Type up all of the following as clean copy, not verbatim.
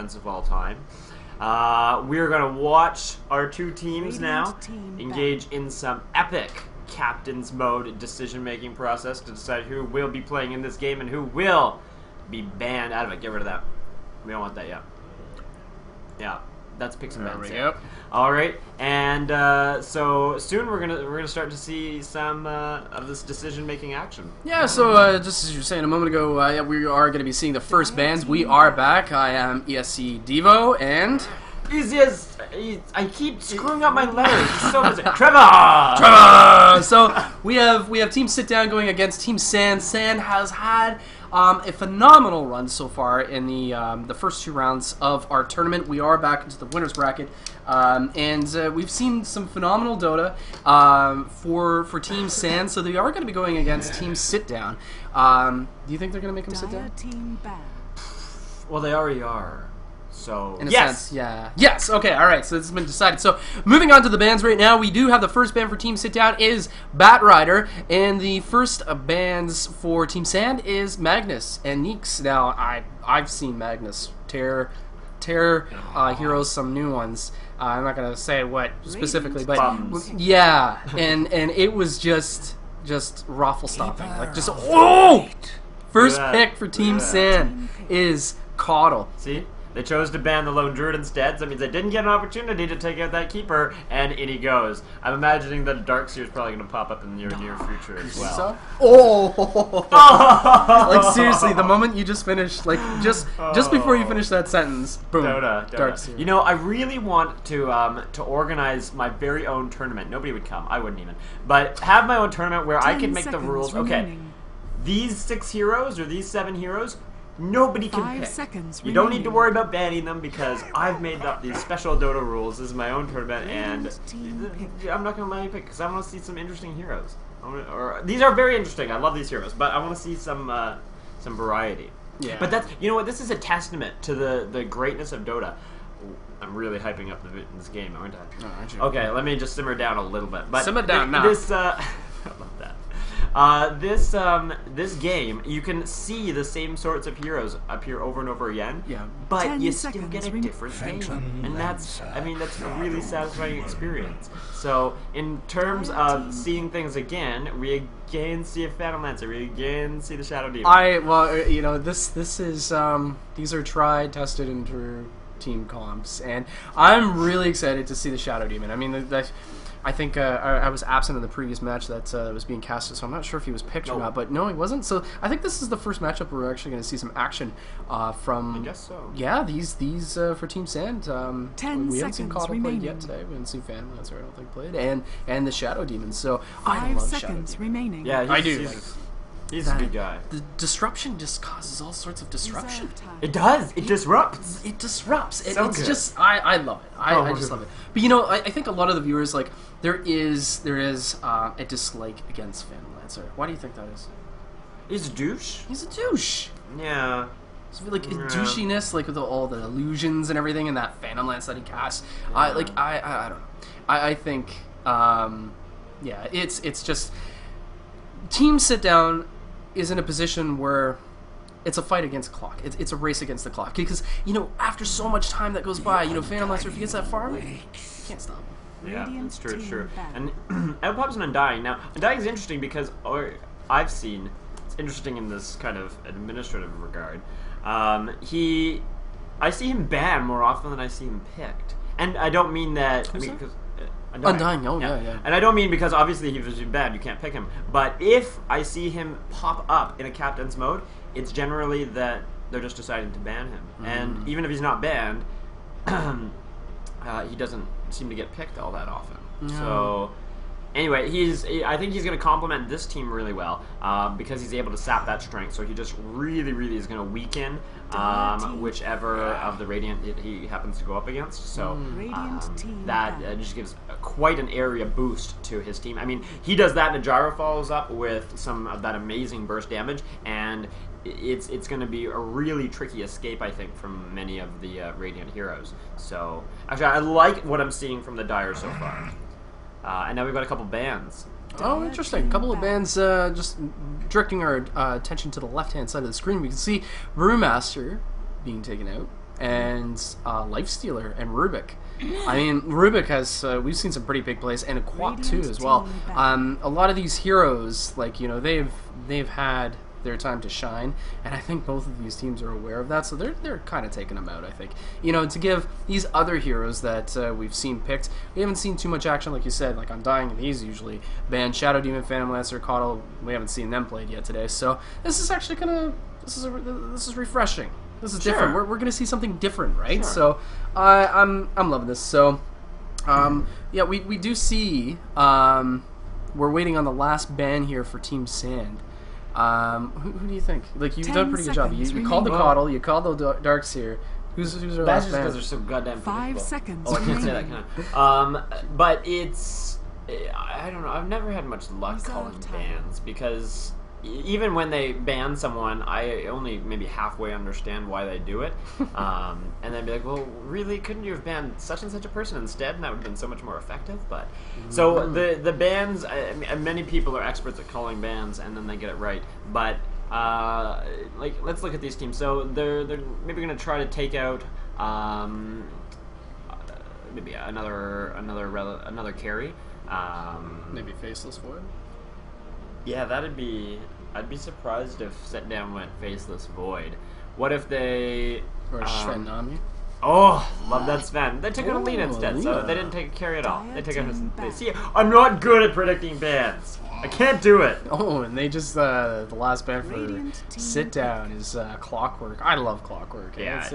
events of all time. We're going to watch our two teams now engage in some epic captain's mode decision-making process to decide who will be playing in this game and who will be banned out of it. Get rid of that. We don't want that yet. Yeah, that's picks and bans. Yep. All right, and so soon we're gonna start to see some of this decision-making action. Yeah. So just as you were saying a moment ago, yeah, we are going to be seeing the first bans. We are back. I am ESC Devo and. I keep screwing up my letters. It's so busy. Trevor. So we have Team Sit Down going against Team Sand. Sand has had a phenomenal run so far in the first 2 rounds of our tournament. We are back into the winners bracket, and we've seen some phenomenal Dota for Team Sand. So they are going to be going against Team Sit Down. Do you think they're going to make them sit down? Well, they already are. So, in a sense, yeah. Yes, okay, alright, so this has been decided. So, moving on to the bans right now, we do have the first ban for Team Sit Down is Bat Rider, and the first bans for Team Sand is Magnus and Neeks. Now, I've seen Magnus tear heroes some new ones. I'm not going to say what specifically, but yeah, and it was just raffle stopping. Like, just, oh! First pick for Team Sand is Caudle. See? They chose to ban the Lone Druid instead, so that means they didn't get an opportunity to take out that Keeper, and in he goes. I'm imagining that Darkseer is probably going to pop up in the near future as well. Oh! Like, seriously, the moment you just finished, like, just before you finish that sentence, boom, Dota. Darkseer. You know, I really want to organize my very own tournament. Nobody would come. I wouldn't even. But have my own tournament where I can make the rules. Okay, these 6 heroes or these 7 heroes, nobody can pick. You don't need to worry about banning them because I've made up these special Dota rules. This is my own tournament, and I'm not going to let you pick because I want to see some interesting heroes. These are very interesting. I love these heroes, but I want to see some variety. Yeah. But that's, you know what? This is a testament to the greatness of Dota. I'm really hyping up this game, aren't I? Oh, aren't you? Okay, let me just simmer down a little bit. But simmer down now. This I love that. This game, you can see the same sorts of heroes appear over and over again. Yeah. But you still get a different game, and that's a really satisfying experience. So, in terms of seeing things again, we again see a Phantom Lancer, we again see the Shadow Demon. Well, you know, this is these are tried, tested, and true team comps, and I'm really excited to see the Shadow Demon. I mean, I think I was absent in the previous match that was being casted, so I'm not sure if he was picked or not. But no, he wasn't. So I think this is the first matchup where we're actually going to see some action from. I guess so. Yeah, these for Team Sand. 10 we haven't seen Caudle played yet today. We haven't seen Phantom Lancer, I don't think, played, and the Shadow Demon. So 5 love seconds remaining. Yeah, I do. He's a good guy. The disruption just causes all sorts of disruption. It does. It disrupts. It disrupts. So it's good. just I love it. I just love it. But you know, I think a lot of the viewers, like, there is a dislike against Phantom Lancer. Why do you think that is? He's a douche. He's a douche. Yeah. So, like, douchiness, like with all the illusions and everything, and that Phantom Lance that he casts. Yeah. I don't know. I think yeah, it's just Team Sit Down is in a position where it's a fight against the clock. It's a race against the clock. Because, you know, after so much time that goes by, you know, Phantom Lancer, if he gets that far, you can't stop him. Yeah, that's true, it's true. And Outpops and Undying. Now, Undying is interesting because I've seen, it's interesting in this kind of administrative regard. I see him banned more often than I see him picked. And I don't mean that... Who's I mean, because... Undying, oh yeah. And I don't mean because obviously he was bad, you can't pick him. But if I see him pop up in a captain's mode, it's generally that they're just deciding to ban him. And even if he's not banned, he doesn't seem to get picked all that often. So anyway, I think he's going to complement this team really well because he's able to sap that strength. So he just really is going to weaken whichever of the Radiant he happens to go up against. So that just gives quite an area boost to his team. I mean, he does that, and Najara follows up with some of that amazing burst damage, and it's going to be a really tricky escape, I think, from many of the Radiant heroes. So actually, I like what I'm seeing from the Dire so far. And now we've got a couple bans. Oh, interesting. A couple of bands just directing our attention to the left-hand side of the screen. We can see Brewmaster being taken out, and Lifestealer and Rubik. I mean, Rubik has, we've seen some pretty big plays, and a Quap too as well. A lot of these heroes, like, you know, they've had their time to shine, and I think both of these teams are aware of that, so they're kind of taking them out, I think. You know, to give these other heroes that we've seen picked, we haven't seen too much action, like you said, like Undying, and he's usually banned. Shadow Demon, Phantom Lancer, Coddle, we haven't seen them played yet today, so this is actually this is refreshing. This is different. We're gonna see something different, right? So, I'm loving this. So, yeah, we do see. We're waiting on the last ban here for Team Sand. Who do you think? Like, you've done a pretty good job. You called the Coddle, you called the Darkseer. Who's our That's last just ban? because they're so goddamn 5 seconds. Oh, I can't say that, can I? But it's, I don't know. I've never had much luck calling bans because even when they ban someone, I only maybe halfway understand why they do it. And then be like, well, really, couldn't you have banned such and such a person instead, and that would have been so much more effective? But so the bans, many people are experts at calling bans, and then they get it right. But like, let's look at these teams. So they're maybe going to try to take out maybe another carry. Maybe Faceless Void. Yeah, that'd be. I'd be surprised if Set Down went Faceless Void. What if they? Or Sven Nami. Oh, love that Sven. They took out Alina instead, so they didn't take a carry at all. They took out her. See, I'm not good at predicting bans. I can't do it. Oh, and they just the last ban for Sit Down is Clockwork. I love Clockwork. Yeah,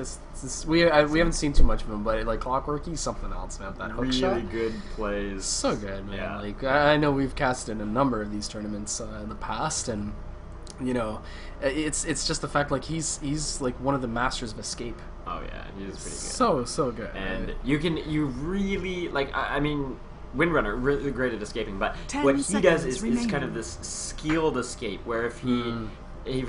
we haven't seen too much of him, but like Clockwork, he's something else, man. That hook shot, really good plays. So good, man. Yeah. Like, I know we've cast in a number of these tournaments in the past, and you know, it's just the fact, like, he's like one of the masters of escape. Oh yeah, he's pretty good. So good. And you really, like, I mean, Windrunner, really great at escaping, but what he does is kind of this skilled escape, where if he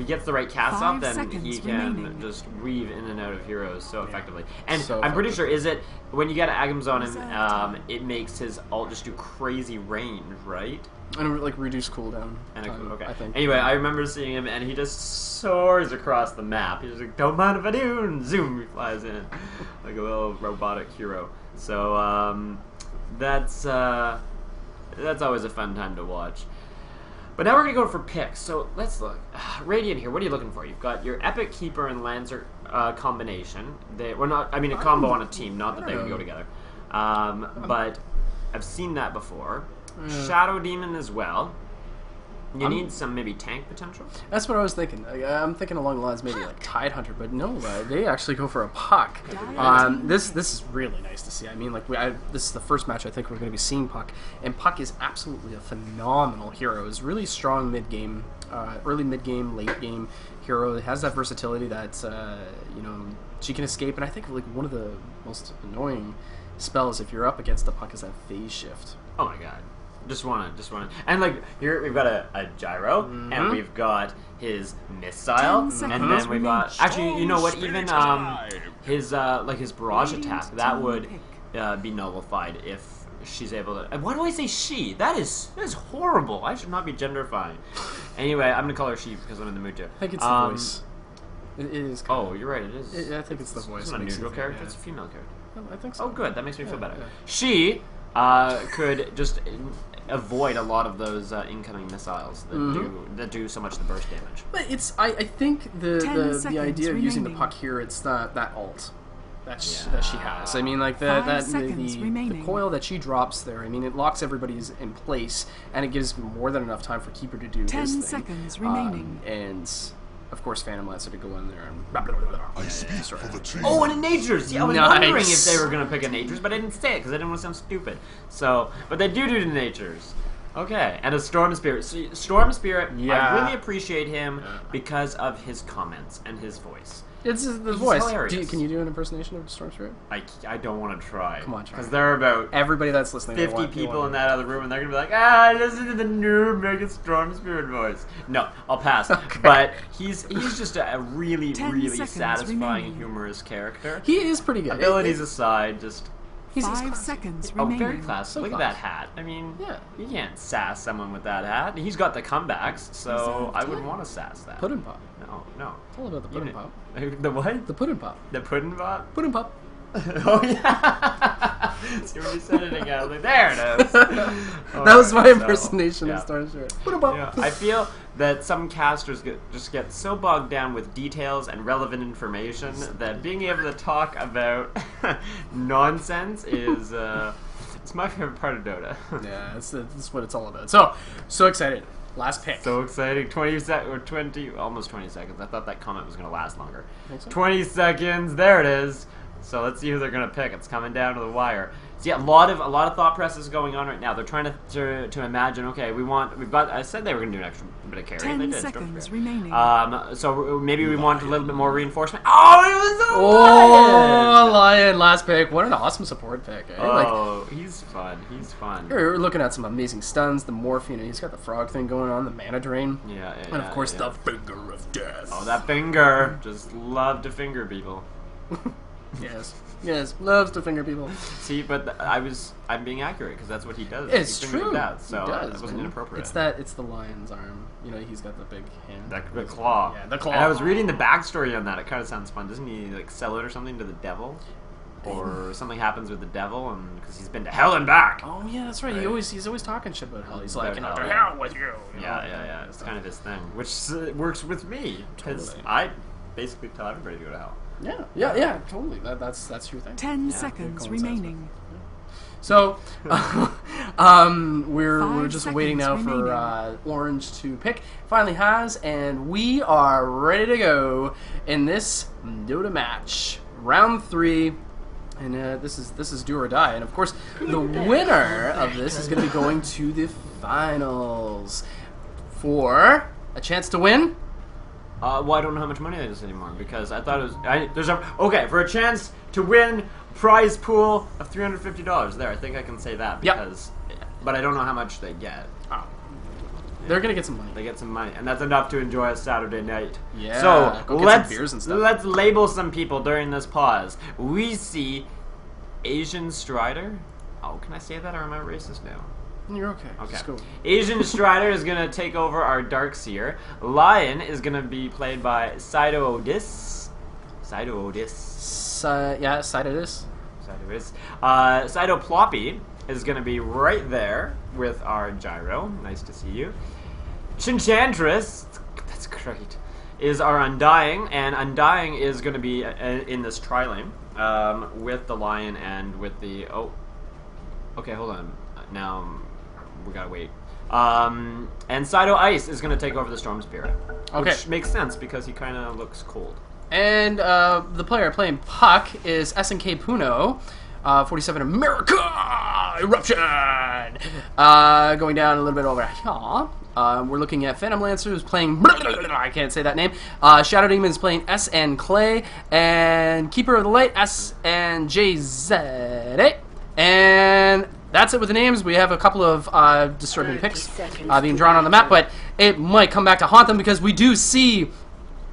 gets the right cast off, then he can just weave in and out of heroes so effectively. And so I'm pretty sure, is it, when you get Agams on him, it makes his ult just do crazy range, right? And like reduce cooldown. Okay. I think. Anyway, I remember seeing him, and he just soars across the map. He's like, "Don't mind if I do," and zoom, he flies in like a little robotic hero. So that's always a fun time to watch. But now we're gonna go for picks. So let's look. Radiant here. What are you looking for? You've got your Epic Keeper and Lancer combination. A combo on a team. Not that they would go together. But I've seen that before. Shadow Demon as well. You need some maybe tank potential. That's what I was thinking. I'm thinking along the lines maybe like Tidehunter, but no, they actually go for a Puck. This is really nice to see. I mean, like this is the first match I think we're going to be seeing Puck, and Puck is absolutely a phenomenal hero. Is really strong mid game, early mid game, late game hero. It has that versatility that you know, she can escape, and I think like one of the most annoying spells if you're up against the Puck is that phase shift. Oh my god. Just wanna, and like here we've got a gyro, and we've got his missile, and then we've got you know what? Even his like his barrage attack that would be nullified if she's able to. And why do I say she? That is horrible. I should not be genderifying. Anyway, I'm gonna call her she because I'm in the mood to. I think it's the voice. It is. Oh, you're right. It is. I think it's the voice. It's not a neutral character. It's a female character. I think so. Oh, good. That makes me feel better. Yeah. She could just avoid a lot of those incoming missiles that do so much the burst damage. But it's I think the idea of using the Puck here, it's that ult that she has. I mean, like the coil that she drops there. I mean, it locks everybody in place, and it gives more than enough time for Keeper to do 10 his thing. seconds remaining. And of course, Phantom Lancer to go in there and Oh, and a Nature's! Yeah, I was wondering if they were going to pick a Nature's, but I didn't say it because I didn't want to sound stupid. So, but they do the Nature's. Okay, and a Storm Spirit. So, Storm Spirit, I really appreciate him because of his comments and his voice. It's the voice. Can you do an impersonation of Storm Spirit? I don't want to try. Come on, try. Because there are about everybody that's listening. 50 people in that other room, and they're gonna be like, listen to the noob make a Storm Spirit voice. No, I'll pass. Okay. But he's just a really satisfying and humorous character. He is pretty good. Abilities aside, just He's 5 classy. seconds Oh, remaining. very classy. So Look at that hat. I mean, Yeah. you can't sass someone with that hat. He's got the comebacks, so Reserve I wouldn't time. want to sass that. Puddin' pop. No. It's all about the puddin' pop. The what? The puddin' pop. The puddin' pop? Puddin' pop. Oh, yeah. See, when you said it again, I was like, there it is. That was my impersonation of Star Shirt. Puddin' pop. Yeah. I feel that some casters just get so bogged down with details and relevant information that being able to talk about nonsense is it's my favorite part of Dota. Yeah, that's what it's all about. So excited. Last pick. So exciting. 20 almost 20 seconds. I thought that comment was going to last longer. Think so? 20 seconds. There it is. So let's see who they're going to pick. It's coming down to the wire. See, a lot of thought process going on right now. They're trying to imagine. Okay, we've got. I said they were going to do an extra bit of carry. 10 They did. seconds remaining. So maybe we want a little bit more reinforcement. Oh, it was a Oh, Lion, last pick. What an awesome support pick. Eh? Oh, he's fun. He's fun. We're looking at some amazing stuns. The morphine. He's got the frog thing going on. The mana drain. Yeah, And of course, the finger of death. Oh, that finger. Just love to finger people. Yes, loves to finger people. See, but I'm being accurate because that's what he does. It's He fingers true. That, so He does, that wasn't man. inappropriate. It's the lion's arm. You know, he's got the big hand. The claw. Yeah, the claw. And I was reading the backstory on that. It kind of sounds fun. Doesn't he like sell it or something to the devil? Or something happens with the devil, and because he's been to hell and back. Oh yeah, that's right. Right. He's always talking shit about hell. He's like, About to hell, hell with you. You know? Yeah. It's kind of his thing, which works with me because Totally. I basically tell everybody to go to hell. Yeah, totally. That's your thing. 10 Yeah, seconds it coincides remaining. So, we're 5 just waiting now seconds for remaining. Orange to pick. Finally has, and we are ready to go in this Dota match, round 3. And this is do or die. And of course, the winner of this is going to be going to the finals for a chance to win. Well, I don't know how much money that is anymore because I thought it was. For a chance to win prize pool of $350. There, I think I can say that Yep. because, but I don't know how much they get. Oh. They're gonna get some money. They get some money, and that's enough to enjoy a Saturday night. Yeah, So go get some let's beers and stuff. let's label some people during this pause. We see Asian Strider. Oh, can I say that or am I racist now? You're okay. Okay. Just go. Asian Strider is gonna take over our Darkseer. Lion is gonna be played by SIDO Odis. Yeah, side of this. SIDO Ploppy is gonna be right there with our Gyro. Nice to see you. Chinchantress, that's great, is our Undying, and Undying is gonna be in this tri-lane with the Lion and with the okay, hold on. Now we gotta wait. And SIDO Ice is gonna take over the Storm Spirit. Okay. Which makes sense because he kind of looks cold. And the player playing Puck is SNK Puno, 47 America Eruption. Going down a little bit over here. We're looking at Phantom Lancer who's playing I can't say that name. Shadow Demon is playing SN Clay, and Keeper of the Light SNJZ. And that's it with the names. We have a couple of disturbing picks being drawn on the map, but it might come back to haunt them because we do see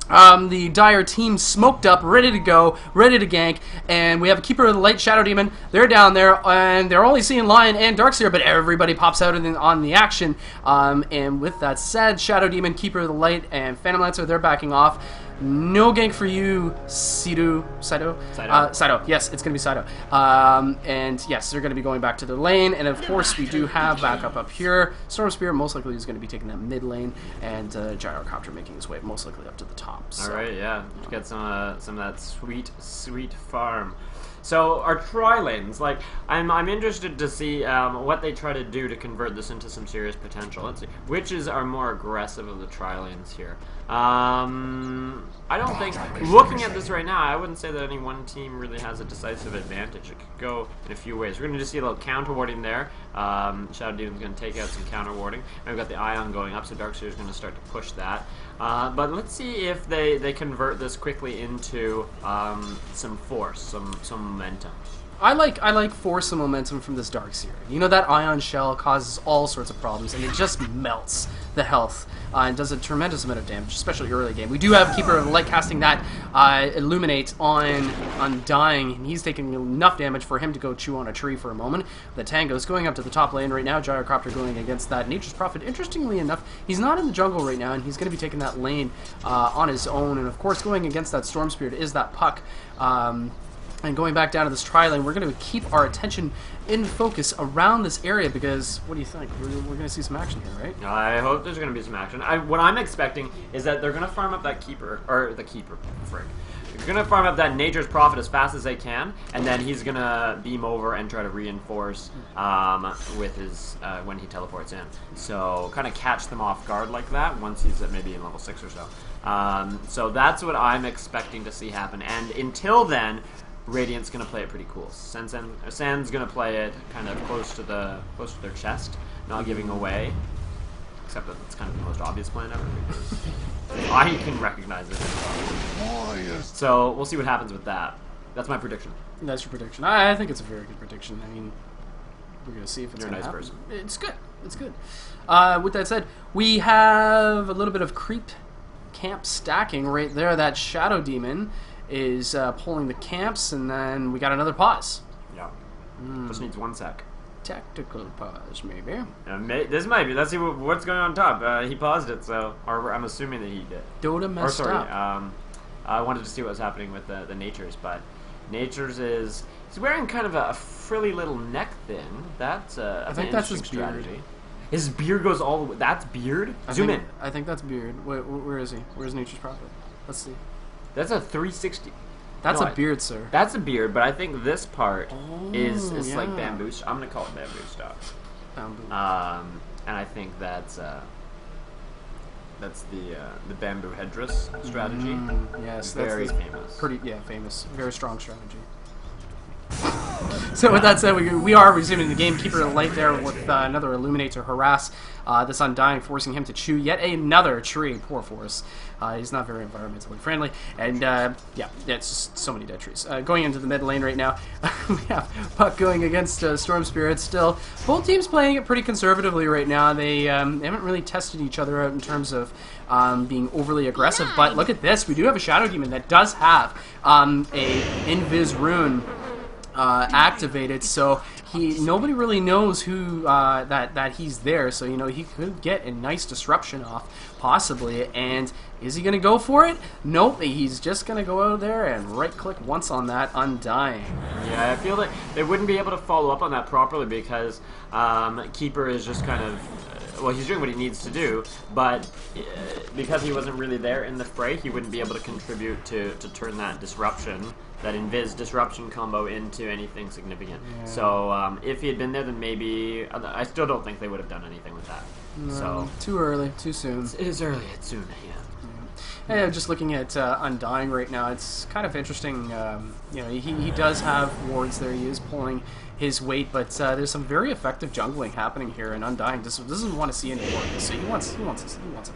the Dire team smoked up, ready to go, ready to gank, and we have a Keeper of the Light, Shadow Demon. They're down there, and they're only seeing Lion and Darkseer, but everybody pops out on the action. And with that said, Shadow Demon, Keeper of the Light, and Phantom Lancer, they're backing off. No gank for you, SIDO. Yes, it's going to be SIDO. And yes, they're going to be going back to their lane. And of course, we do have backup up here. Storm Spear most likely is going to be taking that mid lane, and Gyrocopter making his way most likely up to the top. So. All right, yeah, get some of that sweet farm. So our tri-lanes, like I'm interested to see what they try to do to convert this into some serious potential. Let's see, which is our more aggressive of the tri-lanes here. I don't think, looking at this right now, I wouldn't say that any one team really has a decisive advantage. It could go in a few ways. We're going to just see a little counter warding there. Shadow Demon's going to take out some counter warding. And we've got the Ion going up, so Darkseer is going to start to push that. But let's see if they convert this quickly into some force, some momentum. I like force and momentum from this Dark Seer. You know, that Ion Shell causes all sorts of problems, and it just melts the health and does a tremendous amount of damage, especially early game. We do have Keeper of the Light casting that Illuminate on Undying, and he's taking enough damage for him to go chew on a tree for a moment. The Tango's going up to the top lane right now. Gyrocopter going against that Nature's Prophet. Interestingly enough, he's not in the jungle right now, and he's going to be taking that lane on his own. And of course, going against that Storm Spirit is that Puck. And going back down to this tri-lane, we're going to keep our attention in focus around this area because, what do you think? We're going to see some action here, right? I hope there's going to be some action. What I'm expecting is that they're going to farm up that Keeper, or the Keeper, frick. They're going to farm up that Nature's Prophet as fast as they can, and then he's going to beam over and try to reinforce with his when he teleports in. So kind of catch them off guard like that once he's at maybe in level 6 or so. So that's what I'm expecting to see happen. And until then, Radiant's gonna play it pretty cool. Sand's gonna play it kind of close to their chest, not giving away. Except that it's kind of the most obvious plan ever because I can recognize it. So we'll see what happens with that. That's my prediction. That's your prediction. I think it's a very good prediction. I mean, we're gonna see if it's You're a gonna nice happen. person. It's good. It's good. With that said, we have a little bit of creep camp stacking right there. That Shadow Demon is pulling the camps, and then we got another pause. Yeah. Just needs 1 sec. Tactical pause, maybe. This might be. Let's see what's going on top. He paused it, so I'm assuming that he did. Dota messed up. I wanted to see what was happening with the Natures, but Natures he's wearing kind of a frilly little neck thing. That's I think that's his strategy. beard. His beard goes all the way. That's beard. Zoom in. I think that's beard. Where is he? Where's Nature's Prophet? Let's see. That's a 360. That's a beard, sir. That's a beard, but I think this part is yeah. like bamboo. I'm gonna call it bamboo stock. Bamboo. And I think that's the bamboo headdress strategy. Yes, Very that's famous. Famous. Very strong strategy. So with that said, we are resuming the game. Keeper of the Light there with another Illuminate to harass this Undying, forcing him to chew yet another tree. Poor Force. He's not very environmentally friendly. And yeah, it's just so many dead trees. Going into the mid lane right now, we have Puck going against Storm Spirit still. Both teams playing it pretty conservatively right now. They haven't really tested each other out in terms of being overly aggressive. But look at this. We do have a Shadow Demon that does have a Invis rune activated, so nobody really knows who that he's there. So he could get a nice disruption off possibly. And is he going to go for it? Nope. He's just going to go out there and right click once on that Undying. Yeah, I feel like they wouldn't be able to follow up on that properly because Keeper is just kind of. Well, he's doing what he needs to do, but because he wasn't really there in the fray, he wouldn't be able to contribute to turn that disruption, that Invis disruption combo into anything significant. Yeah. So if he had been there, then maybe... I still don't think they would have done anything with that. No, so too early, too soon. It is early, it's soon, yeah. Hey, just looking at Undying right now, it's kind of interesting. He does have wards there. He is pulling his weight, but there's some very effective jungling happening here, and Undying doesn't want to see any more of this. So he wants a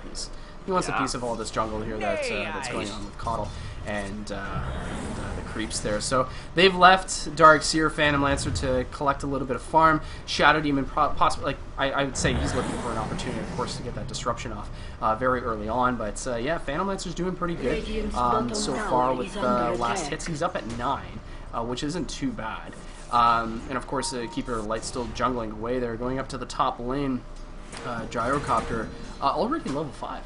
piece. He wants a piece of all this jungle here that's going on with Coddle and the creeps there. So they've left Dark Seer, Phantom Lancer to collect a little bit of farm. Shadow Demon, possibly, I would say he's looking for an opportunity, of course, to get that disruption off very early on. But yeah, Phantom Lancer's doing pretty good so far with last hits. He's up at 9, which isn't too bad. And of course, Keeper of the Light still jungling away there, going up to the top lane. Gyrocopter, already level 5.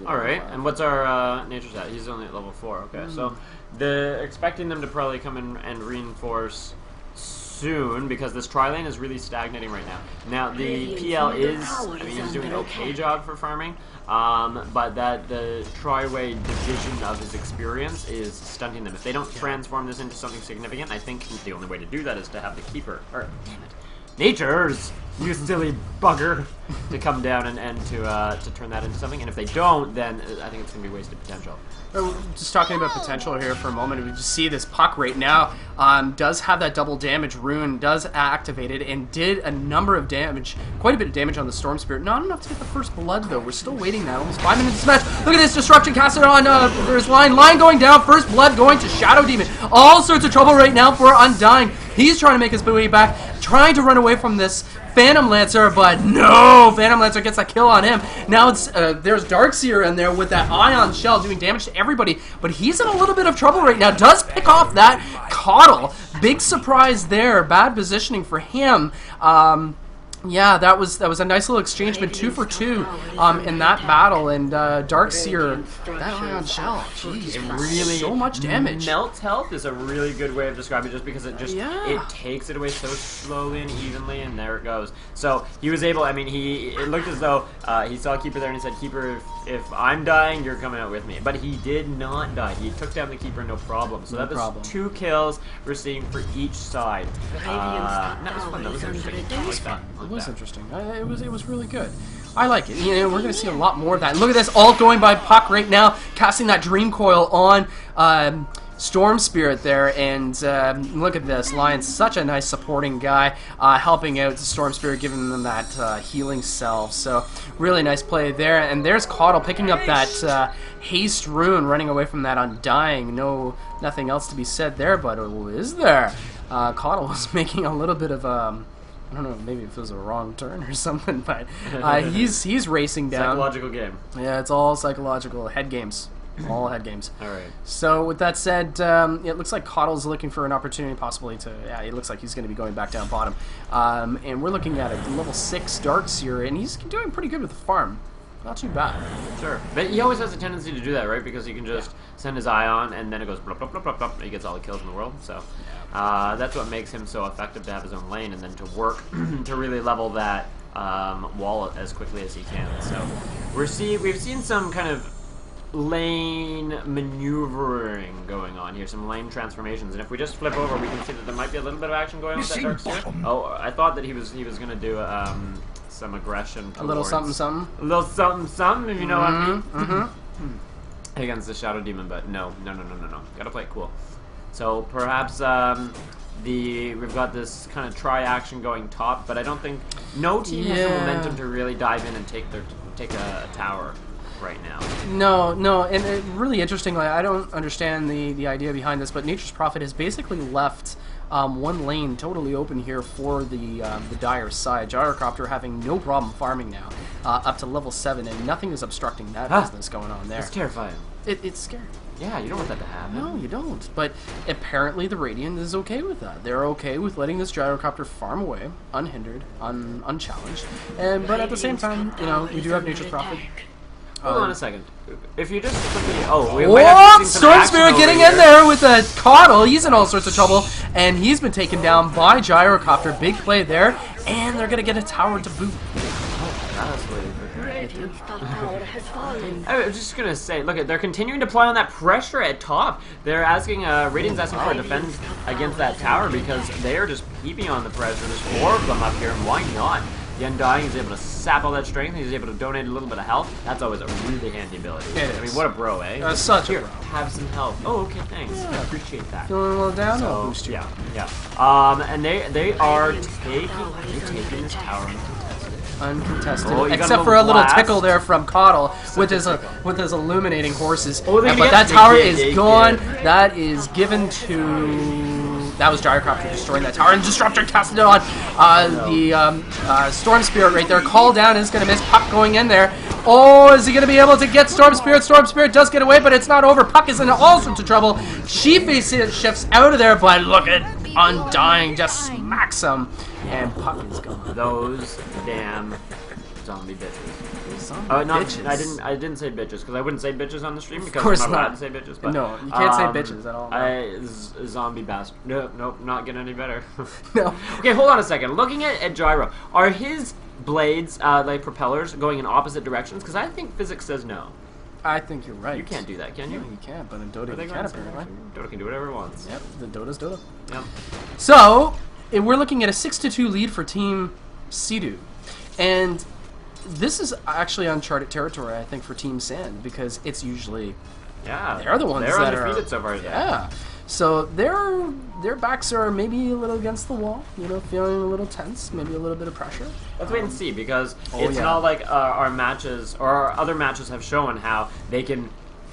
Alright, and what's our Nature's at? He's only at level 4, okay. So they're expecting them to probably come in and reinforce soon because this tri-lane is really stagnating right now. Now, the PL he's doing an okay job for farming, but that the tri-way division of his experience is stunting them. If they don't transform this into something significant, I think the only way to do that is to have the Keeper, or, damn it, Natures, you silly bugger, to come down and to turn that into something. And if they don't, then I think it's going to be wasted potential. Just talking about potential here for a moment, we just see this puck right now does have that double damage rune, does activate it, and did a number of damage, quite a bit of damage on the Storm Spirit. Not enough to get the first blood, though. We're still waiting now. Almost 5 minutes to match. Look at this disruption casted on there's line going down. First blood going to Shadow Demon. All sorts of trouble right now for Undying. He's trying to make his way back, trying to run away from this Phantom Lancer, but no! Phantom Lancer gets a kill on him. Now it's there's Darkseer in there with that Ion Shell doing damage to everybody, but he's in a little bit of trouble right now. Does pick off that Coddle. Big surprise there. Bad positioning for him. Yeah, that was a nice little exchange, but 2 for 2 in that battle, and Darkseer, that Ion Shell, jeez, it really so much damage. Melts health is a really good way of describing it, just because it just it takes it away so slowly and evenly, and there it goes. So he was able. I mean, it looked as though he saw Keeper there, and he said, "Keeper, if I'm dying, you're coming out with me." But he did not die. He took down the Keeper, no problem. So that was 2 kills we're seeing for each side. That was fun. That was interesting. I like that. It was interesting. It was really good. I like it. You know, we're going to see a lot more of that. Look at this ult going by Puck right now, casting that Dream Coil on Storm Spirit there, and look at this. Lion's such a nice supporting guy, helping out the Storm Spirit, giving them that healing cell. So really nice play there. And there's Coddle picking up that haste rune, running away from that Undying. Nothing else to be said there, but is there? Coddle was making a little bit of I don't know, maybe if it was a wrong turn or something, but he's racing down. Psychological game. Yeah, it's all psychological. Head games. All head games. All right. So with that said, it looks like Coddle's looking for an opportunity possibly to... Yeah, it looks like he's going to be going back down bottom. And we're looking at a level 6 Darkseer, and he's doing pretty good with the farm. Not too bad. Sure. But he always has a tendency to do that, right? Because he can just send his eye on, and then it goes blop, blop, blop, blop, blop, and he gets all the kills in the world. So that's what makes him so effective, to have his own lane, and then to work to really level that wall as quickly as he can. So we've seen some kind of lane maneuvering going on here, some lane transformations, and if we just flip over, we can see that there might be a little bit of action going on with that Darkseer. Oh, I thought that he was going to do some aggression towards... A little something something? A little something something, if you know what I mean. Against the Shadow Demon, but no. Gotta play it cool. So perhaps we've got this kind of try-action going top, but I don't think... No team has the momentum to really dive in and take a tower right now. No, and really interestingly, I don't understand the idea behind this, but Nature's Prophet has basically left one lane totally open here for the Dire side. Gyrocopter having no problem farming now, up to level 7, and nothing is obstructing that business going on there. It's terrifying. It's scary. Yeah, you don't want that to happen. No, you don't. But apparently the Radiant is okay with that. They're okay with letting this Gyrocopter farm away, unhindered, unchallenged. But at the same time, you know, we do have Nature's Prophet. Hold on a second. If you just we might have seen some Storm action Spirit getting over in there with a Coddle. He's in all sorts of trouble, and he's been taken down by Gyrocopter. Big play there, and they're gonna get a tower to boot. I was just gonna say, look, they're continuing to play on that pressure at top. They're asking, Radiant's asking for a defense against that tower because they're just keeping on the pressure. There's 4 of them up here, and why not? The Undying is able to sap all that strength. He's able to donate a little bit of health. That's always a really handy ability. It is. I mean, what a bro, eh? Such a Here, bro. have some health. Oh, okay, thanks. Yeah. I appreciate that. Feeling a little down? So, I'll boost you. Yeah. And they are taking this tower Uncontested. Oh, Except for a little blast. tickle there from Coddle with his illuminating horses. Oh, But that tower is gone. That is given to... That was Gyrocopter destroying that tower, and Disruptor casted it on the Storm Spirit right there. Call down is going to miss. Puck going in there. Oh, is he going to be able to get Storm Spirit? Storm Spirit does get away, but it's not over. Puck is in all sorts of trouble. She shifts out of there, but look at Undying just smacks him, and Puck is gone. Those damn zombie bitches. Bitches. I didn't say bitches because I wouldn't say bitches on the stream because Of course I'm not allowed not. to say bitches. But, No, you can't say bitches at all. No. Zombie bastard. Nope, not getting any better. No. Okay, hold on a second. Looking at Gyro, are his blades like propellers going in opposite directions? Because I think physics says no. I think you're right. You can't do that, can you? No, you can't, but in Dota Are they you going can the same apparently. direction? Dota can do whatever it wants. Yep, the Dota's Dota. Yep. So, we're looking at a 6-2 lead for Team SIDO. And this is actually uncharted territory, I think, for Team Sand, because it's usually they're the ones they're that undefeated are so far today. Yeah. So their backs are maybe a little against the wall, you know, feeling a little tense, maybe a little bit of pressure. Let's wait and see, because it's not like our matches or our other matches have shown how they can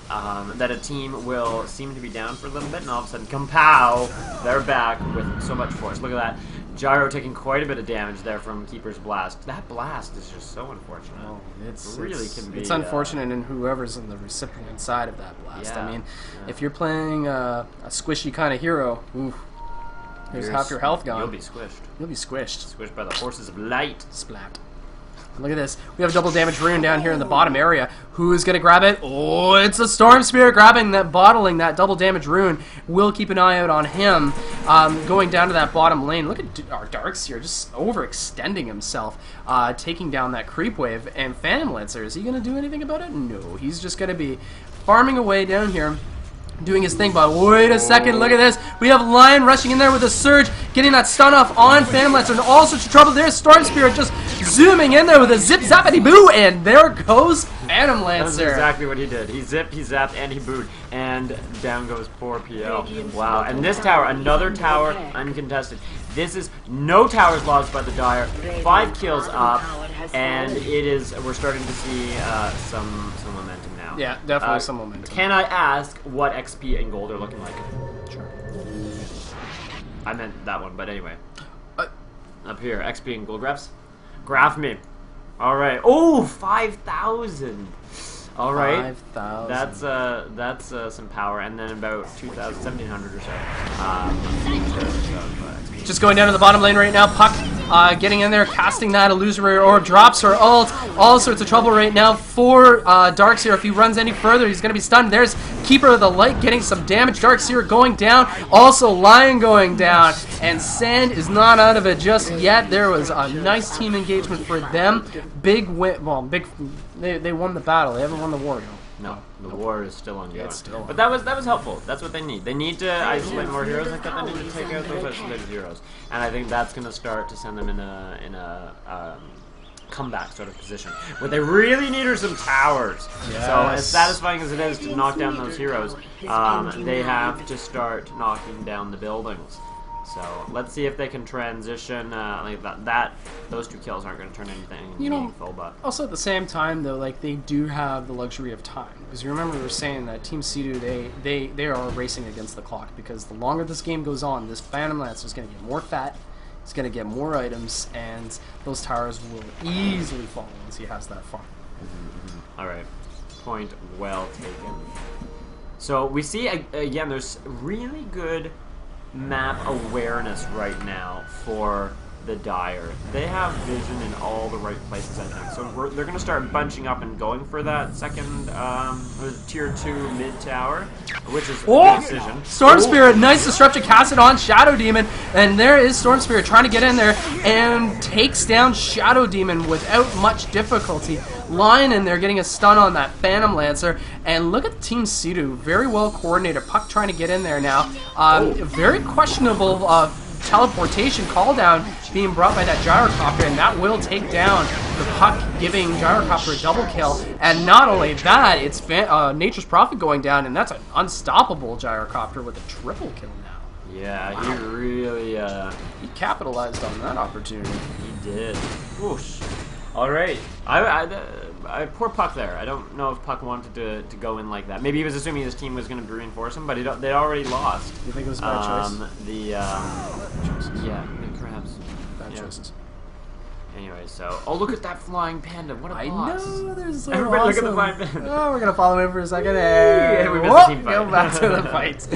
that a team will seem to be down for a little bit and all of a sudden, kapow, they're back with so much force. Look at that. Gyro taking quite a bit of damage there from Keeper's Blast. That blast is just so unfortunate. Oh, It's unfortunate in whoever's in the recipient side of that blast. Yeah, I mean, if you're playing a squishy kind of hero, ooh, there's half your health gone. You'll be squished. You'll be squished. Squished by the forces of light. Splat. Look at this. We have double damage rune down here in the bottom area. Who's going to grab it? Oh, it's a Storm Spirit grabbing that, bottling that double damage rune. We'll keep an eye out on him going down to that bottom lane. Look at our Darkseer just overextending himself, taking down that creep wave. And Phantom Lancer, is he going to do anything about it? No, he's just going to be farming away down here, doing his thing. But wait a second, look at this. We have Lion rushing in there with a surge, getting that stun off on Phantom Lancer, and all sorts of trouble. There's Storm Spirit just zooming in there with a zip zappity boo, and there goes Phantom Lancer. That's exactly what he did. He zipped, he zapped, and he booed, and down goes poor PL. Wow, and this tower, another tower uncontested. This is no towers lost by the Dire. 5 kills up, and we're starting to see some momentum now. Yeah, definitely some momentum. Can I ask what XP and gold are looking like? Sure. I meant that one, but anyway. Up here, XP and gold grabs. Graph me. All right. Oh, 5,000. All right. 5,000. That's some power, and then about 2,000, 1,700 or so. Just going down to the bottom lane right now. Puck getting in there, casting that illusory orb, drops her ult. All sorts of trouble right now for Darkseer. If he runs any further, he's going to be stunned. There's Keeper of the Light getting some damage. Darkseer going down. Also Lion going down. And Sand is not out of it just yet. There was a nice team engagement for them. Big win. Well, they won the battle. They haven't won the war, No, the war is still ongoing. It's still but that was helpful. That's what they need. They need to isolate more heroes like that. They need to take out those isolated heroes, and I think that's going to start to send them in a comeback sort of position. What they really need are some towers. Yes. So as satisfying as it is to knock down those heroes, they have to start knocking down the buildings. So let's see if they can transition. Like those 2 kills aren't going to turn anything meaningful. But also at the same time, though, like they do have the luxury of time, because you remember we were saying that Team SIDO they are racing against the clock, because the longer this game goes on, this Phantom Lancer is going to get more fat. He's going to get more items, and those towers will easily fall once he has that farm. All right, point well taken. So we see again, there's really good map awareness right now for the Dire. They have vision in all the right places, I think. So they're going to start bunching up and going for that second tier 2 mid tower, which is a good decision. Storm Spirit, nice disruption, cast it on Shadow Demon, and there is Storm Spirit trying to get in there and takes down Shadow Demon without much difficulty. Lion in there getting a stun on that Phantom Lancer, and look at Team SIDO, very well coordinated. Puck trying to get in there now. Very questionable teleportation call down being brought by that Gyrocopter, and that will take down the Puck, giving Gyrocopter a double kill. And not only that, it's Nature's Prophet going down, and that's an unstoppable Gyrocopter with a triple kill now. Yeah, wow. He really he capitalized on that opportunity. He did. Whoosh. All right. I poor Puck there. I don't know if Puck wanted to go in like that. Maybe he was assuming his team was going to reinforce him, but they already lost. You think it was a bad choice? Yeah, perhaps. Bad choices. Anyway, so look at that flying panda! What a boss! I know, there's so Everybody awesome. Look at the flying panda. Oh, we're gonna follow him for a second. And we missed the team fight. Go back to the fight.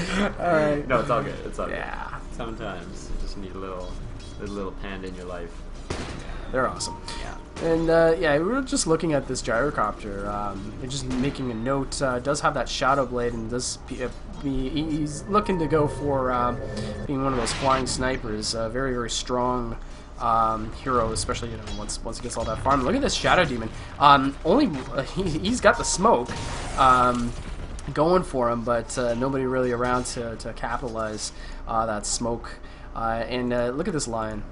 All right. No, it's all good. It's all good. Yeah. Sometimes you just need a little panda in your life. They're awesome. Yeah. And yeah, we were just looking at this Gyrocopter. Just making a note. Does have that Shadow Blade, and he's looking to go for being one of those flying snipers. Very, very strong hero, especially once he gets all that farm. Look at this Shadow Demon. He's got the smoke going for him, but nobody really around to capitalize that smoke And look at this line.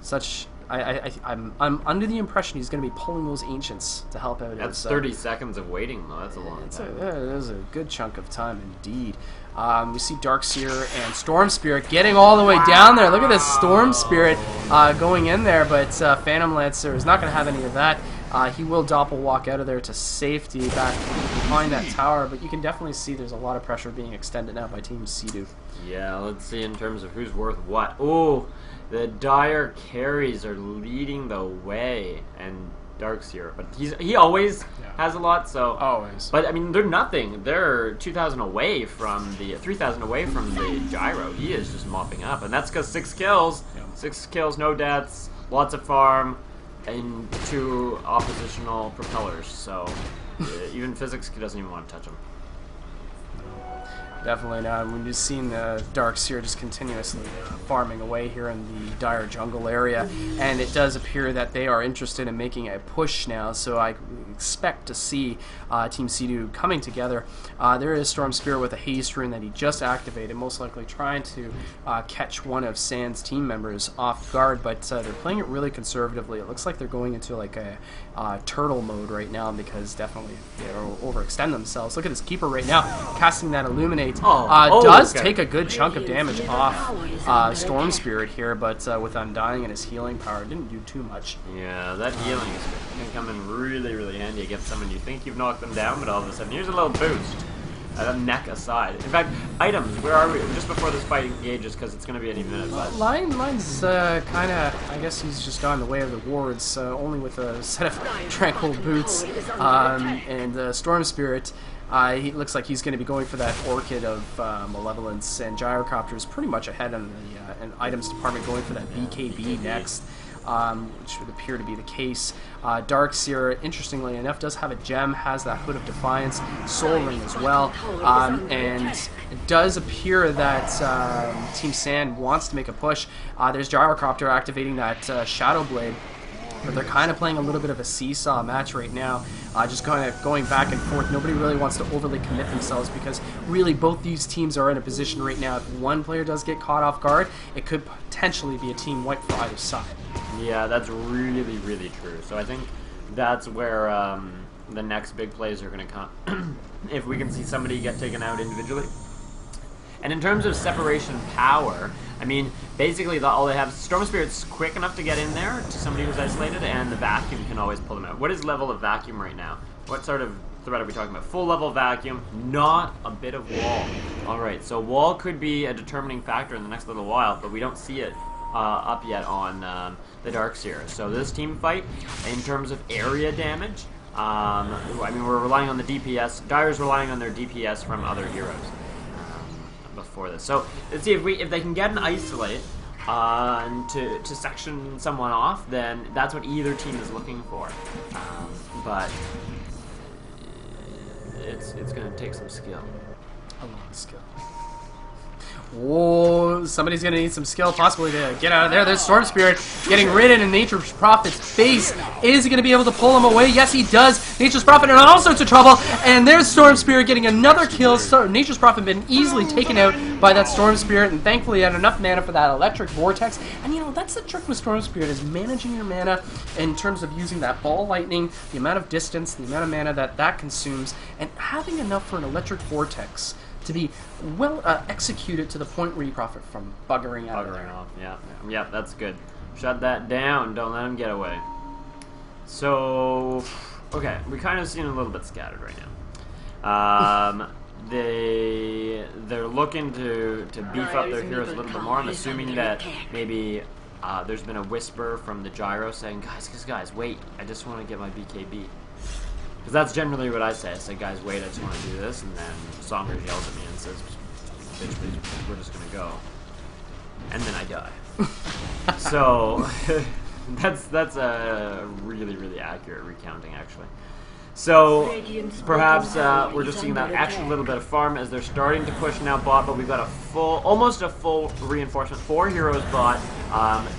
I'm under the impression he's going to be pulling those ancients to help out. That's 30 seconds of waiting, though. That's a long time. That is a good chunk of time indeed. We see Darkseer and Storm Spirit getting all the way down there. Look at this Storm Spirit going in there, but Phantom Lancer is not going to have any of that. He will doppel walk out of there to safety back behind that tower, but you can definitely see there's a lot of pressure being extended now by Team SIDO. Yeah, let's see in terms of who's worth what. Oh, the Dire carries are leading the way, and Darkseer, but he always has a lot. So always. But I mean, they're nothing. They're 2,000 away from the 3,000 away from the gyro. He is just mopping up, and that's because 6 kills, 6 kills, no deaths, lots of farm, and 2 oppositional propellers. So even physics doesn't even want to touch him. Definitely not. We've just seen Darkseer just continuously farming away here in the Dire jungle area, and it does appear that they are interested in making a push now, so I expect to see Team SIDO coming together. There is Storm Spirit with a haste rune that he just activated, most likely trying to catch one of Sand's team members off guard, but they're playing it really conservatively. It looks like they're going into like a turtle mode right now, because definitely they'll overextend themselves. Look at this Keeper right now, casting that Illuminate. Does take a good chunk of damage off Storm Spirit here, but with Undying and his healing power, didn't do too much. Yeah, that healing is going to come in really, really handy against someone you think you've knocked them down, but all of a sudden, here's a little boost. Neck aside. In fact, items, where are we? Just before this fight engages, because it's going to be any minute. But Line's kind of, I guess he's just gone the way of the wards, only with a set of Tranquil Boots and Storm Spirit. He looks like he's going to be going for that Orchid of Malevolence, and Gyrocopter is pretty much ahead in the items department, going for that BKB next, which would appear to be the case. Darkseer, interestingly enough, does have a gem, has that Hood of Defiance, Soul Ring as well, and it does appear that Team Sand wants to make a push. There's Gyrocopter activating that Shadow Blade, but they're kind of playing a little bit of a seesaw match right now, just kind of going back and forth. Nobody really wants to overly commit themselves, because really both these teams are in a position right now, if one player does get caught off guard, it could potentially be a team wipe for either side. Yeah, that's really, really true. So I think that's where the next big plays are going to come. If we can see somebody get taken out individually. And in terms of separation power, I mean, basically all they have, Storm Spirit's quick enough to get in there to somebody who's isolated, and the vacuum can always pull them out. What is level of vacuum right now? What sort of threat are we talking about? Full level vacuum, not a bit of wall. Alright, so wall could be a determining factor in the next little while, but we don't see it up yet on the Darkseer. So this team fight, in terms of area damage, I mean, we're relying on the DPS. Dire's relying on their DPS from other heroes before this. So let's see if they can get an isolate to section someone off, then that's what either team is looking for. But it's going to take some skill. A lot of skill. Whoa, somebody's going to need some skill possibly to get out of there. There's Storm Spirit getting ridden in Nature's Prophet's face. Is he going to be able to pull him away? Yes, he does. Nature's Prophet in all sorts of trouble. And there's Storm Spirit getting another kill. Nature's Prophet been easily taken out by that Storm Spirit, and thankfully he had enough mana for that Electric Vortex. And you know, that's the trick with Storm Spirit, is managing your mana in terms of using that Ball Lightning, the amount of distance, the amount of mana that consumes, and having enough for an Electric Vortex to be well executed to the point where you profit from buggering out of there. Off, yeah, that's good. Shut that down. Don't let him get away. So, okay, we kind of seem a little bit scattered right now. They're looking to beef up their heroes a little bit more. I'm assuming that maybe there's been a whisper from the gyro saying, guys, wait, I just want to get my BKB. Because that's generally what I say. I say, guys, wait, I just want to do this. And then Songer yells at me and says, bitch, please, we're just going to go. And then I die. So, that's a really, really accurate recounting, actually. So, perhaps we're just seeing that extra little bit of farm as they're starting to push now bot, but we've got almost a full reinforcement. 4 heroes bot,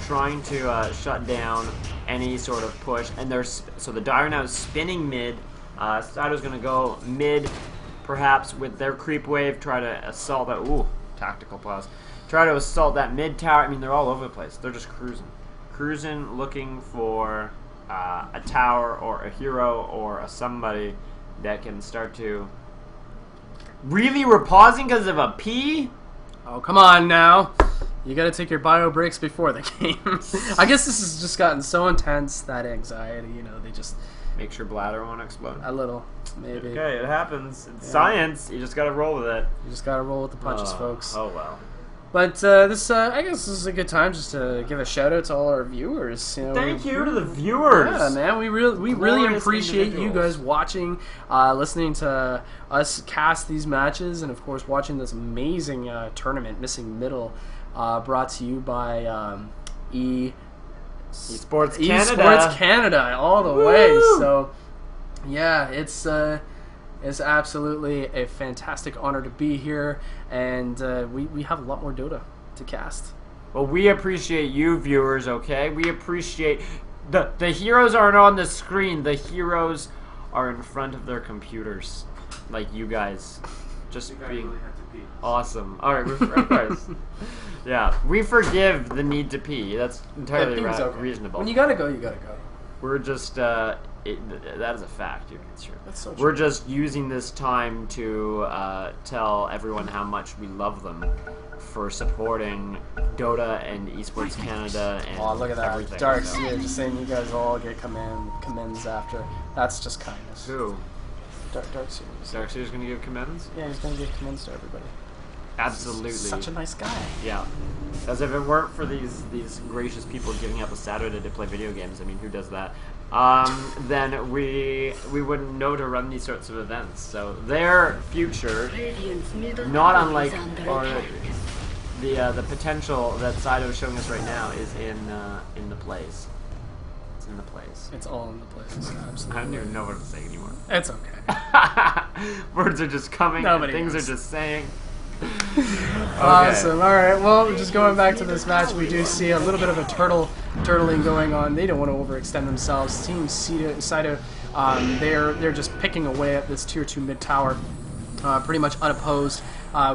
trying to shut down any sort of push. And so the Dire now is spinning mid. SIDO's going to go mid, perhaps with their creep wave, try to assault that. Ooh, tactical pause. try to assault that mid tower. I mean, they're all over the place. They're just cruising, looking for a tower or a hero or a somebody that can start to. Really, we're pausing because of a P? Oh, come on now. You gotta take your bio breaks before the game. I guess this has just gotten so intense, that anxiety, you know, they just... Make sure bladder won't explode. A little, maybe. Okay, it happens. It's science. You just gotta roll with it. You just gotta roll with the punches, folks. Oh, well. But I guess this is a good time just to give a shout out to all our viewers. You know, Thank you to the viewers. Yeah, man, we really Glorious appreciate you individuals. guys watching, listening to us cast these matches, and of course watching this amazing tournament, Missing Middle, brought to you by eSports Canada. eSports Canada, all the way. So yeah, it's absolutely a fantastic honor to be here, and we have a lot more Dota to cast. Well, we appreciate you, viewers, okay? We appreciate... The heroes aren't on the screen. The heroes are in front of their computers. Like you guys. Just being awesome. Alright, of course. Yeah, we forgive the need to pee. That's entirely reasonable. When you gotta go, you gotta go. We're just... that is a fact. It's true. That's so true. We're just using this time to tell everyone how much we love them for supporting Dota and eSports Canada and Oh, look at that. everything. Dark So- Seer just saying you guys all get commends after. That's just kindness. Who? Dark Seer. Darkseer's gonna give commends? Yeah, he's gonna give commends to everybody. Absolutely. Such a nice guy. Yeah. As if it weren't for these gracious people giving up a Saturday to play video games, I mean, who does that? Then we wouldn't know to run these sorts of events. So their future, not unlike the potential that SIDO is showing us right now, is in the plays. It's in the plays. It's all in the places. Absolutely. I don't even know what to say anymore. It's okay. Words are just coming. Nobody Things knows. are just saying. Awesome. All right. Well, just going back to this match, we do see a little bit of a turtling going on. They don't want to overextend themselves. Team SIDO, they're just picking away at this tier 2 mid tower, pretty much unopposed.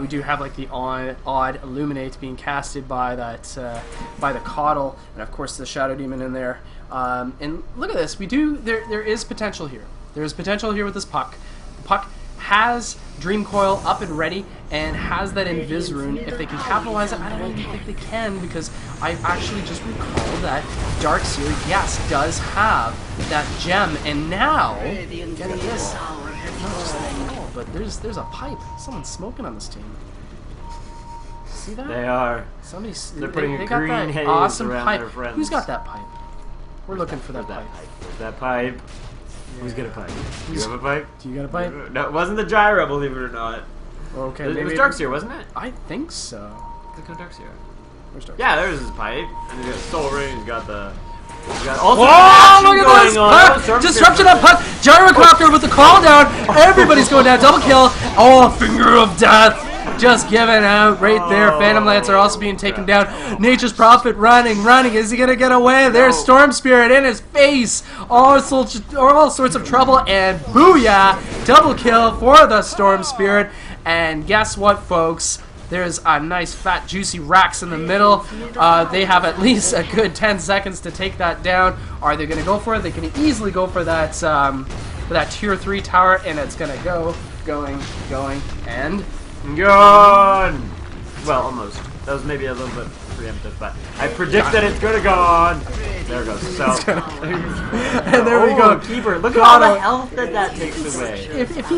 We do have like the odd illuminate being casted by that by the Coddle, and of course the Shadow Demon in there. And look at this. There is potential here. There is potential here with this puck. The puck has Dream Coil up and ready, and has that Invis rune. If they can capitalize it, I don't really think they can, because I actually just recall that Darkseer, yes, does have that gem, and now getting this. Not just that, no, but there's a pipe. Someone's smoking on this team. See that? They are. They're putting a they got green that haze awesome around pipe. their friends. Who's got that pipe? We're looking for that Where's pipe. Where's that pipe? Who's got a pipe? Do you have a pipe? Do you got a pipe? No, it wasn't the gyro, believe it or not. Okay, It was maybe Darkseer, wasn't it? I think so. Click on Darkseer. Where's Darkseer? Yeah, there's his pipe. And he's got Soul Ring, he's got the... He's got all Whoa, sorts of look action at this! going on. Puck! Disruption of puck! Gyrocopter with the call down! Everybody's going down, double kill! Oh, finger of death! Just giving out right there. Phantom Lancer also being taken down. Nature's Prophet running. Is he gonna get away? There's Storm Spirit in his face. All sorts of trouble, and booyah! Double kill for the Storm Spirit. And guess what, folks? There's a nice fat juicy Rax in the middle. They have at least a good 10 seconds to take that down. Are they gonna go for it? They can easily go for that tier 3 tower, and it's gonna going, and Gone! Well, almost. That was maybe a little bit preemptive, but I predict that it's gonna gone. There it goes. So, and there we go. Keeper. Look at all the health that takes away. If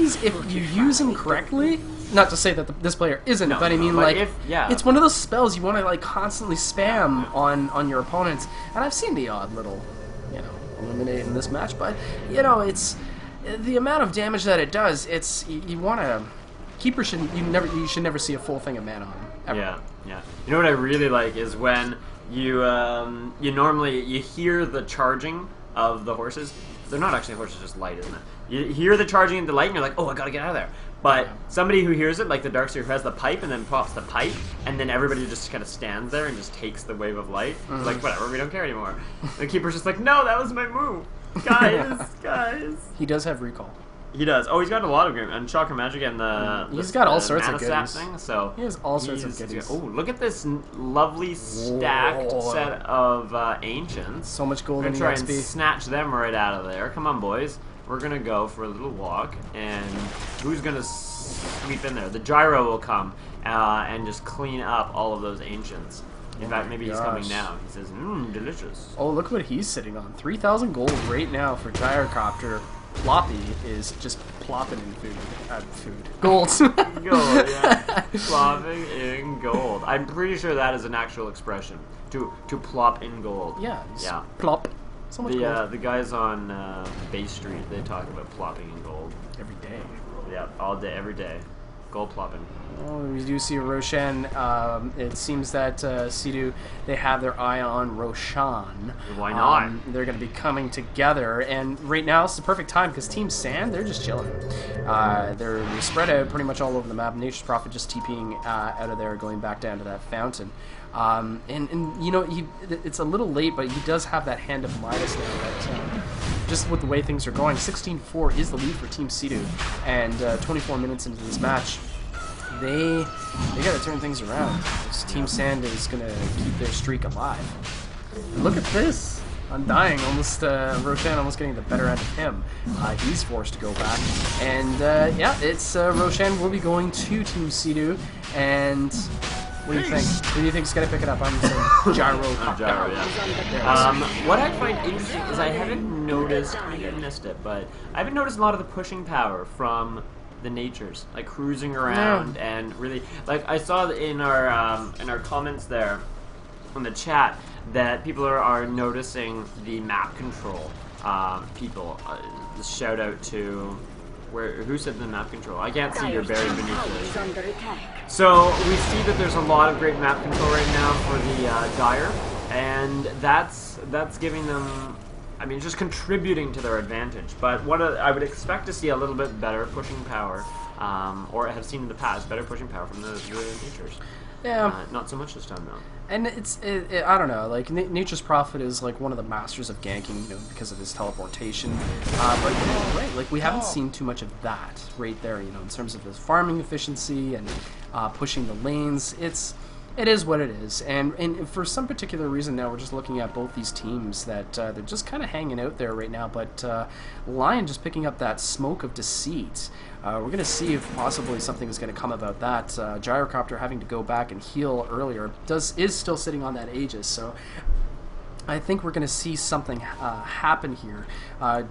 you use him correctly, not to say that this player isn't, but I mean, but like, it's one of those spells you want to like constantly spam on your opponents. And I've seen the odd little, eliminate in this match, but it's the amount of damage that it does. It's you want to. Keeper you should never see a full thing of mana on him. Ever. Yeah. You know what I really like is when you normally hear the charging of the horses. They're not actually horses, just light, isn't it? You hear the charging and the light, and you're like, oh, I gotta get out of there. But somebody who hears it, like the Darkseer who has the pipe and then pops the pipe, and then everybody just kind of stands there and just takes the wave of light. It's like, whatever, we don't care anymore. The Keeper's just like, no, that was my move. Guys. He does have recall. He does. Oh, he's got a lot of game and Chakra Magic and he's got all sorts of mana sap goodies. thing. So He has all sorts of goodies. Oh, look at this lovely stacked set of ancients. So much gold We're in gonna try and EXP. snatch them right out of there. Come on, boys. We're gonna go for a little walk, and who's gonna sweep in there? The gyro will come and just clean up all of those ancients. In fact, maybe he's coming now. He says, delicious. Oh, look what he's sitting on. 3,000 gold right now for Gyrocopter. Floppy is just plopping in food. Gold. Gold, yeah. Plopping in gold. I'm pretty sure that is an actual expression. To plop in gold. Yeah. Yeah. Plop. So much gold. The guys on Bay Street, they talk about plopping in gold. Every day. Yeah, all day, every day. Gold plopping. Well, we do see Roshan. It seems that SIDO, they have their eye on Roshan. Why not? They're going to be coming together, and right now it's the perfect time because Team Sand, they're just chilling. They're spread out pretty much all over the map. Nature's Prophet just TPing out of there, going back down to that fountain. And you know, it's a little late, but he does have that hand of Midas now. That, just with the way things are going, 16-4 is the lead for Team SIDO, and 24 minutes into this match, they got to turn things around. This Team Sand is going to keep their streak alive. And look at this. Undying, almost Roshan almost getting the better end of him. He's forced to go back, and yeah, it's Roshan will be going to Team SIDO, and what do you think? Who do you think's gonna pick it up? I'm saying Gyro. Gyro, yeah. What I find interesting is I haven't noticed, maybe I missed it, but I haven't noticed a lot of the pushing power from the Natures, like cruising around and really, like I saw in our comments there on the chat that people are noticing the map control. Shout out to who said the map control? I can't see. You're buried beneath it. So we see that there's a lot of great map control right now for the Dire, and that's giving them, I mean, just contributing to their advantage. But what I would expect to see a little bit better pushing power, or have seen in the past, better pushing power from the Natures. Yeah. Not so much this time though. And I don't know, like Nature's Prophet is like one of the masters of ganking, you know, because of his teleportation. But you know, right, like we haven't seen too much of that right there, you know, in terms of his farming efficiency and pushing the lanes. It is what it is, and for some particular reason now we're just looking at both these teams that they're just kind of hanging out there right now, but Lion just picking up that smoke of deceit. We're going to see if possibly something is going to come about that. Gyrocopter having to go back and heal earlier is still sitting on that Aegis, so I think we're going to see something happen here.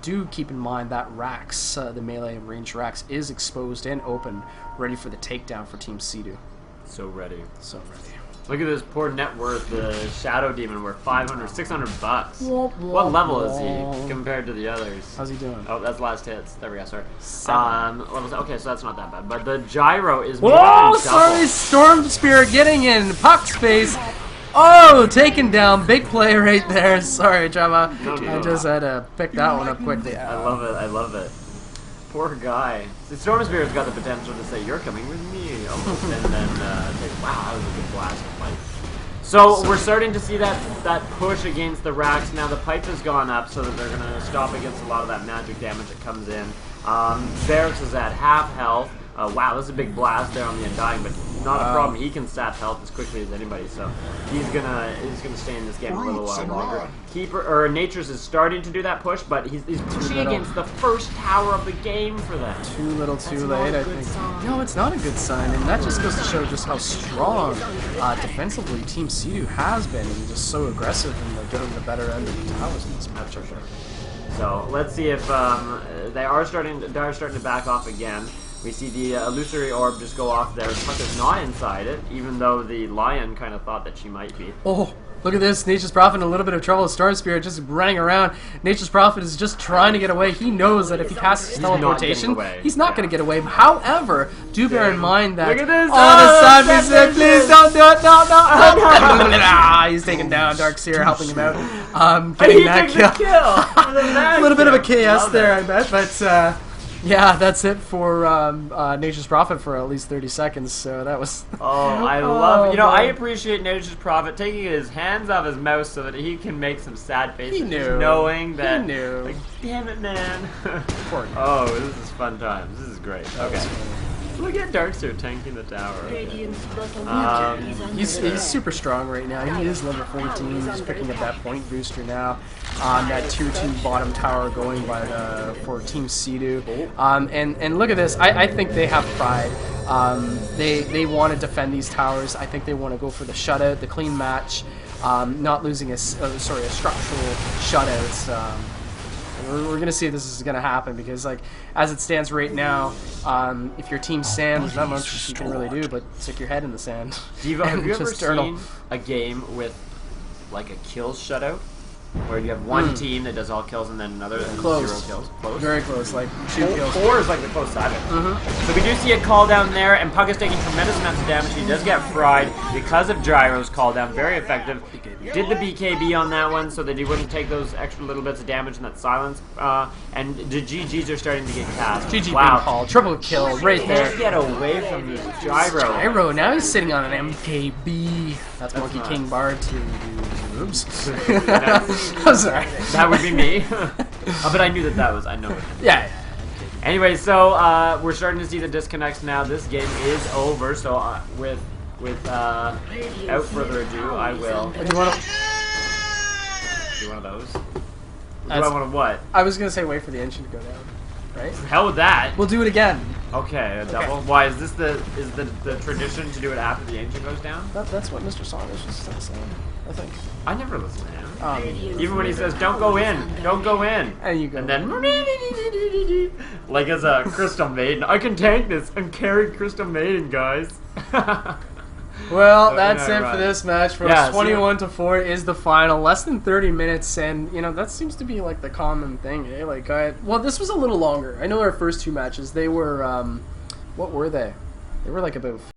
Do keep in mind that Rax, the melee and range Rax, is exposed and open, ready for the takedown for Team SIDO. So ready. So ready. Look at this poor net worth, the Shadow Demon, worth 500, 600 bucks. What level is he compared to the others? How's he doing? Oh, that's last hits. There we go, sorry. 7. Okay, so that's not that bad. But the Gyro is more than Whoa, double. sorry, Storm Spirit getting in puck space. Oh, taken down. Big play right there. Sorry, Java. I just had to pick that one up quickly. I love it, I love it. Poor guy. The Storm Spirit's got the potential to say, "You're coming with me," almost, and then say, "Wow, that was a good blast of fight." So we're starting to see that push against the Rax. Now the pipe has gone up, so that they're going to stop against a lot of that magic damage that comes in. Barracks is at half health. Wow, this is a big blast there on the Undying, but not a problem. He can sap health as quickly as anybody, so he's gonna stay in this game a little while longer. Natures is starting to do that push, but he's pushing against the first tower of the game for them. Too little, too late, I think. No, it's not a good sign, and that just goes to show just how strong defensively Team SIDO has been, and just so aggressive in getting the better end of the towers in this match. So let's see if they are starting to back off again. We see the illusory orb just go off there. Puck is not inside it, even though the Lion kind of thought that she might be. Oh, look at this. Nature's Prophet in a little bit of trouble. Storm Spirit just running around. Nature's Prophet is just trying to get away. He knows that if he casts his teleportation, he's not going to get away. However, do bear in mind that... Look at this! Oh, the sun said, please don't do it, no. He's taking down Darkseer, helping him out. Getting that kill. A A little bit of a KS there, I bet, but... Yeah, that's it for Nature's Prophet for at least 30 seconds. So that was. Oh, I love. I appreciate Nature's Prophet taking his hands off his mouth so that he can make some sad faces, He knew. just knowing that. He knew. Like, damn it, man. Poor guy. Oh, this is fun times. This is great. Okay. Look at Darkster tanking the tower. Okay. He's super strong right now. He is level 14. He's picking up that point booster now. That 2-2 bottom tower going for Team SIDO. And look at this. I think they have pride. They want to defend these towers. I think they want to go for the shutout, the clean match, not losing a structural shutout. We're going to see if this is going to happen because, like, as it stands right now, if your team's sand, there's not much you can really do but stick your head in the sand. Devo, have you ever just seen a game with, like, a kills shutout? Where you have one team that does all kills and then another that Close. 0 kills? Close? Very close, like 2 kills. 4 is like the close side of it. So we do see a call down there, and Puck is taking tremendous amounts of damage. He does get fried because of Gyro's call down. Very effective. Did the BKB on that one so that he wouldn't take those extra little bits of damage in that silence. And the GGs are starting to get cast. GG wow. being called. Triple kill right there. Can't get away from this Gyro. Gyro, now he's sitting on an MKB. That's Monkey King Bard to oops. I'm sorry. That would be me. But I knew that was. I know it. Yeah. Anyway, so we're starting to see the disconnects now. This game is over. So without further ado, I will. Do you want to? Do one of those. Do I want to what? I was gonna say wait for the engine to go down. Right? Hell with that. We'll do it again. Okay, a double. Why is this the tradition to do it after the engine goes down? That's what Mr. Song is just saying. I think. I never listen to him. Even when he says, "Don't go in, don't go in," and you go, and then like as a Crystal Maiden, I can tank this and carry Crystal Maiden, guys. Well, that's it for this match. From Yeah, 21-4 is the final. Less than 30 minutes, and that seems to be like the common thing. Eh? Like, well, this was a little longer. I know our first 2 matches. They were, what were they? They were like about